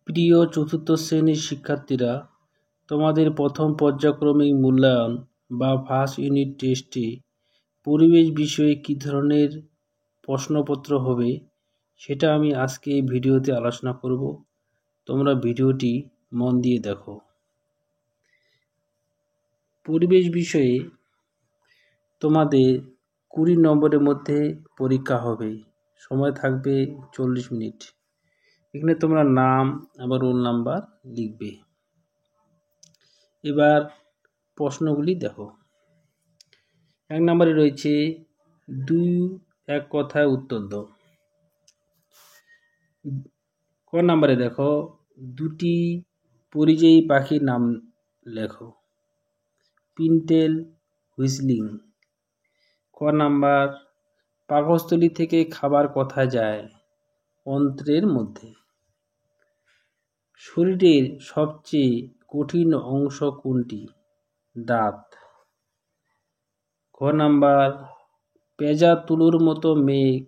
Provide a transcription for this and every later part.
প্রিয় চতুর্থ শ্রেণীর শিক্ষার্থীরা, তোমাদের প্রথম পর্যায়ক্রমিক মূল্যায়ন বা ফার্স্ট ইউনিট টেস্টে পরিবেশ বিষয়ে কী ধরনের প্রশ্নপত্র হবে সেটা আমি আজকে এই ভিডিওতে আলোচনা করব। তোমরা ভিডিওটি মন দিয়ে দেখো। পরিবেশ বিষয়ে তোমাদের 20 নম্বরের মধ্যে পরীক্ষা হবে। সময় থাকবে 40 মিনিট। এখানে তোমরা নাম আবার রোল নাম্বার লিখবে। এবার প্রশ্নগুলি দেখো। 1 নম্বরে রয়েছে 2-1 কথায় উত্তর দাও। ক নম্বরে দেখো, দুটি পরিযায়ী পাখির নাম লেখো। Pintail, whistling. ক নাম্বার, পাকস্থলী থেকে খাবার কোথায় যায়? অন্ত্রের মধ্যে। শরীরের সবচেয়ে কঠিন অংশ কোনটি? দাঁত। ঘ নাম্বার, পেঁজা তুলোর মতো মেঘ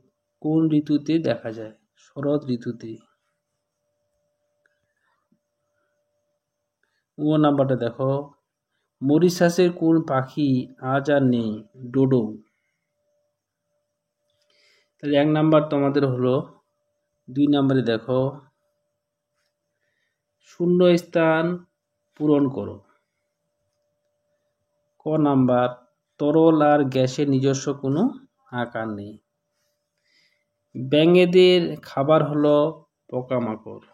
কোন ঋতুতে দেখা যায়? শরৎ ঋতুতে। ও নাম্বারটা দেখো, মরিশাসের কোন পাখি আজ আর নেই? ডোডো। তাহলে 1 নাম্বার তোমাদের হলো। 2 নাম্বারে দেখো, শূন্য স্থান পূরণ করো। ক নাম্বার, তরল আর গ্যাসের নিজস্ব কোনো আকার নেই। ব্যাঙেদের খাবার হলো পোকামাকড়।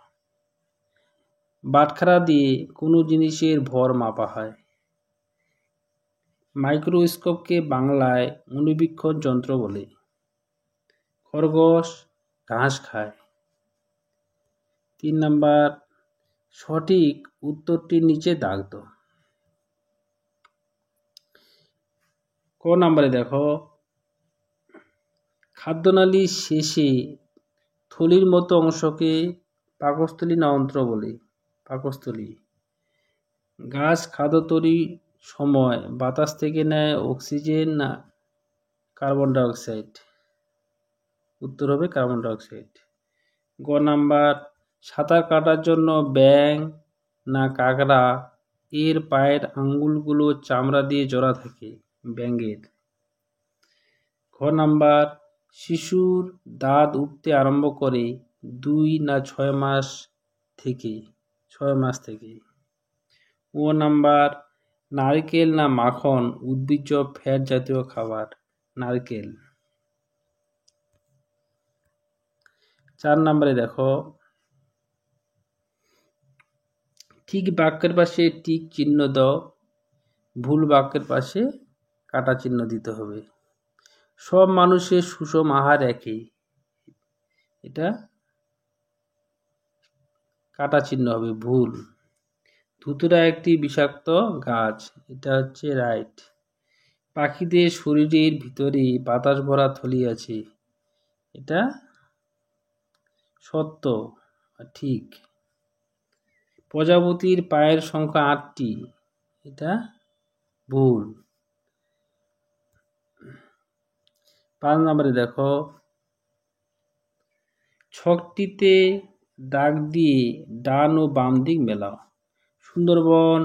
বাটখারা দিয়ে কোনো জিনিসের ভর মাপা হয়। মাইক্রোস্কোপকে বাংলায় অণুবীক্ষণ যন্ত্র বলে। খরগোশ ঘাস খায়। 3 নাম্বার, সঠিক উত্তরটির নিচে দাগ দাও। ক নাম্বারে দেখো, খাদ্যনালীর শেষে থলির মতো অংশকে পাকস্থলী না অন্ত্র বলে? পাকস্থলী। গাছ খাদ্য তৈরির সময় বাতাস থেকে নেয় অক্সিজেন না কার্বন ডাইঅক্সাইড? উত্তর হবে কার্বন ডাইঅক্সাইড। গ নাম্বার, সাঁতার কাটার জন্য ব্যাঙ না কাঁকড়া এর পায়ের আঙ্গুলগুলো চামড়া দিয়ে জোড়া থাকে? ব্যাঙের। ঘ নাম্বার, শিশুর দাঁত উঠতে আরম্ভ করে 2 না 6 মাস থেকে? 6 মাস থেকে। ও নাম্বার, নারকেল না মাখন উদ্ভিজ্জ ফ্যাট জাতীয় খাবার? নারকেল। 4 নাম্বারে দেখো, ঠিক বাক্যের পাশে টিক চিহ্ন দাও, ভুল বাক্যের পাশে কাটা চিহ্ন দিতে হবে। সব মানুষের সুষম আহার একই, এটা কাটা চিহ্ন হবে, ভুল। ধুতুরা একটি বিষাক্ত গাছ, এটা হচ্ছে রাইট। পাখিদের শরীরের ভিতরে বাতাস ভরা থলি আছে, এটা সত্য, ঠিক। প্রজাপতির পায়ের সংখ্যা 8টি, এটা ভুল। 5 নম্বরে দেখো, ছকটিতে দাগ দিয়ে ডান ও বাম দিক মেলাও। Sundarban,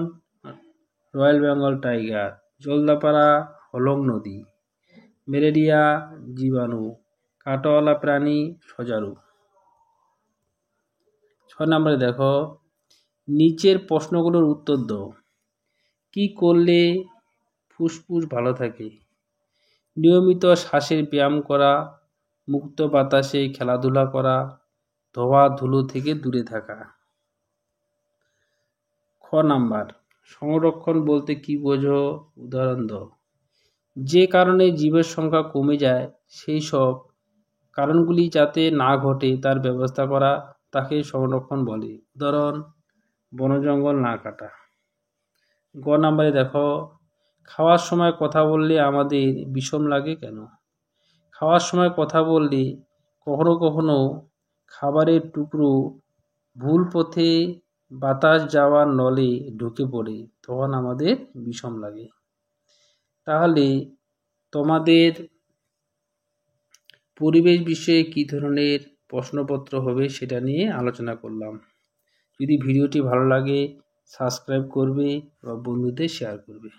royal Bengal tiger. জলদাপাড়া, হলং নদী। ম্যালেরিয়া, জীবাণু। কাঁটাওয়ালা প্রাণী, সজারু। 6 নম্বরে দেখো, নিচের প্রশ্নগুলোর উত্তর দাও। কি করলে ফুসফুস ভালো থাকে? নিয়মিত শ্বাসের ব্যায়াম করা, মুক্ত বাতাসে খেলাধুলা করা, ধোয়া ধুলো থেকে দূরে থাকা। খ নাম্বার, সংরক্ষণ বলতে কি বোঝো? উদাহরণ দাও। যে কারণে জীবের সংখ্যা কমে যায় সেই সব কারণগুলি যাতে না ঘটে তার ব্যবস্থা করা, তাকে সংরক্ষণ বলে। উদাহরণ, বন জঙ্গল না কাটা। গ নাম্বারে দেখো, খাওয়ার সময় কথা বললে আমাদের বিষম লাগে কেন? খাওয়ার সময় কথা বললে কখনো কখনো খাবারের টুকরো ভুল পথে বাতাস যাওয়ার নলে ঢুকে পড়ে, তখন আমাদের বিষম লাগে। তাহলে তোমাদের পরিবেশ বিষয়ে কী ধরনের প্রশ্নপত্র হবে সেটা নিয়ে আলোচনা করলাম। যদি ভিডিওটি ভালো লাগে সাবস্ক্রাইব করবে বা বন্ধুদের শেয়ার করবে।